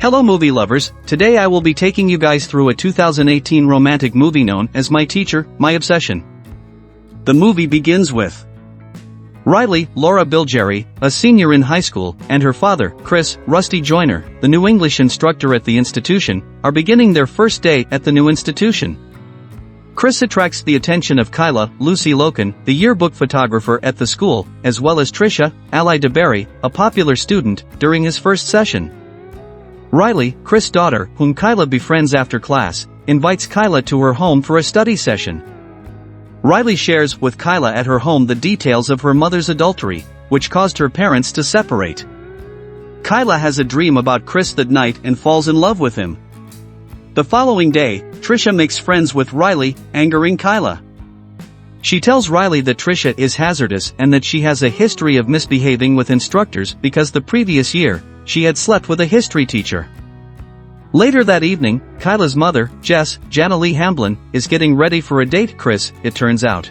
Hello movie lovers, today I will be taking you guys through a 2018 romantic movie known as My Teacher, My Obsession. The movie begins with Riley, Laura Bilgeri, a senior in high school, and her father, Chris, Rusty Joyner, the new English instructor at the institution, are beginning their first day at the new institution. Chris attracts the attention of Kyla, Lucy Loken, the yearbook photographer at the school, as well as Trisha, Ally DeBerry, a popular student, during his first session. Riley, Chris' daughter, whom Kyla befriends after class, invites Kyla to her home for a study session. Riley shares with Kyla at her home the details of her mother's adultery, which caused her parents to separate. Kyla has a dream about Chris that night and falls in love with him. The following day, Trisha makes friends with Riley, angering Kyla. She tells Riley that Trisha is hazardous and that she has a history of misbehaving with instructors because the previous year, she had slept with a history teacher. Later that evening, Kyla's mother, Jana Lee Hamblin, is getting ready for a date Chris, it turns out.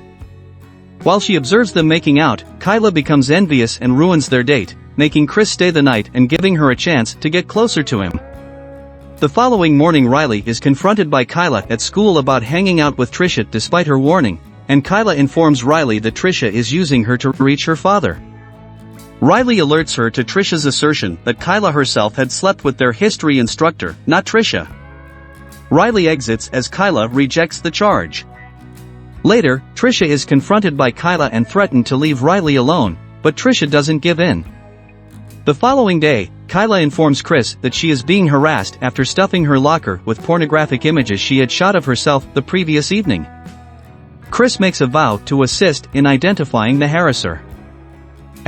While she observes them making out, Kyla becomes envious and ruins their date, making Chris stay the night and giving her a chance to get closer to him. The following morning Riley is confronted by Kyla at school about hanging out with Trisha despite her warning, and Kyla informs Riley that Trisha is using her to reach her father. Riley alerts her to Trisha's assertion that Kyla herself had slept with their history instructor, not Trisha. Riley exits as Kyla rejects the charge. Later, Trisha is confronted by Kyla and threatened to leave Riley alone, but Trisha doesn't give in. The following day, Kyla informs Chris that she is being harassed after stuffing her locker with pornographic images she had shot of herself the previous evening. Chris makes a vow to assist in identifying the harasser.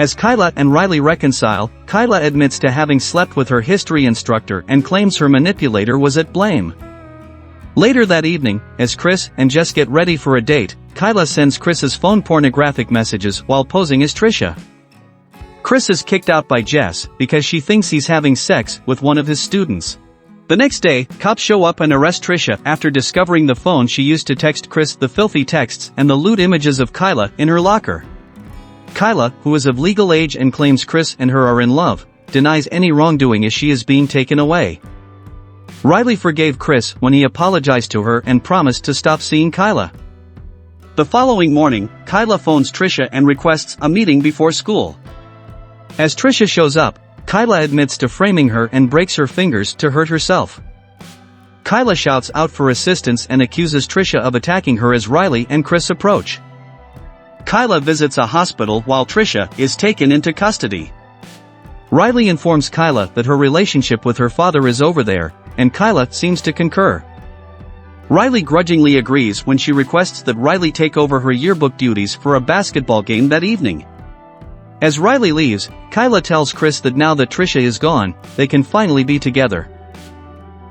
As Kyla and Riley reconcile, Kyla admits to having slept with her history instructor and claims her manipulator was at blame. Later that evening, as Chris and Jess get ready for a date, Kyla sends Chris's phone pornographic messages while posing as Trisha. Chris is kicked out by Jess because she thinks he's having sex with one of his students. The next day, cops show up and arrest Trisha after discovering the phone she used to text Chris the filthy texts and the lewd images of Kyla in her locker. Kyla, who is of legal age and claims Chris and her are in love, denies any wrongdoing as she is being taken away. Riley forgave Chris when he apologized to her and promised to stop seeing Kyla. The following morning, Kyla phones Trisha and requests a meeting before school. As Trisha shows up, Kyla admits to framing her and breaks her fingers to hurt herself. Kyla shouts out for assistance and accuses Trisha of attacking her as Riley and Chris approach. Kyla visits a hospital while Trisha is taken into custody. Riley informs Kyla that her relationship with her father is over there, and Kyla seems to concur. Riley grudgingly agrees when she requests that Riley take over her yearbook duties for a basketball game that evening. As Riley leaves, Kyla tells Chris that now that Trisha is gone, they can finally be together.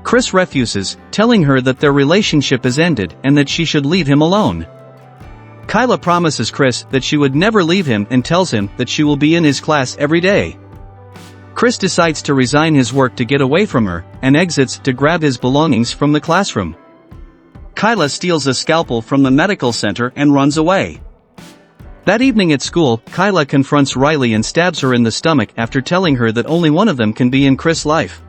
Chris refuses, telling her that their relationship is ended and that she should leave him alone. Kyla promises Chris that she would never leave him and tells him that she will be in his class every day. Chris decides to resign his work to get away from her, and exits to grab his belongings from the classroom. Kyla steals a scalpel from the medical center and runs away. That evening at school, Kyla confronts Riley and stabs her in the stomach after telling her that only one of them can be in Chris' life.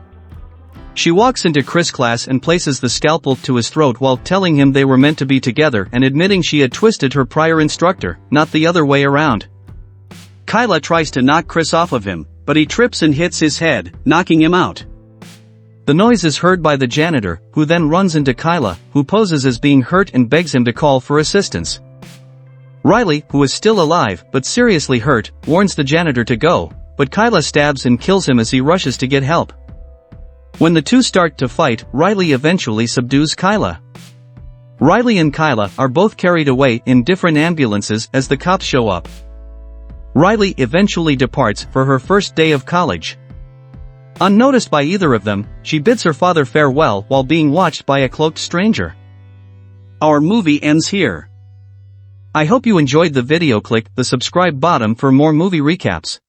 She walks into Chris' class and places the scalpel to his throat while telling him they were meant to be together and admitting she had twisted her prior instructor, not the other way around. Kyla tries to knock Chris off of him, but he trips and hits his head, knocking him out. The noise is heard by the janitor, who then runs into Kyla, who poses as being hurt and begs him to call for assistance. Riley, who is still alive but seriously hurt, warns the janitor to go, but Kyla stabs and kills him as he rushes to get help. When the two start to fight, Riley eventually subdues Kyla. Riley and Kyla are both carried away in different ambulances as the cops show up. Riley eventually departs for her first day of college. Unnoticed by either of them, she bids her father farewell while being watched by a cloaked stranger. Our movie ends here. I hope you enjoyed the video. Click the subscribe button for more movie recaps.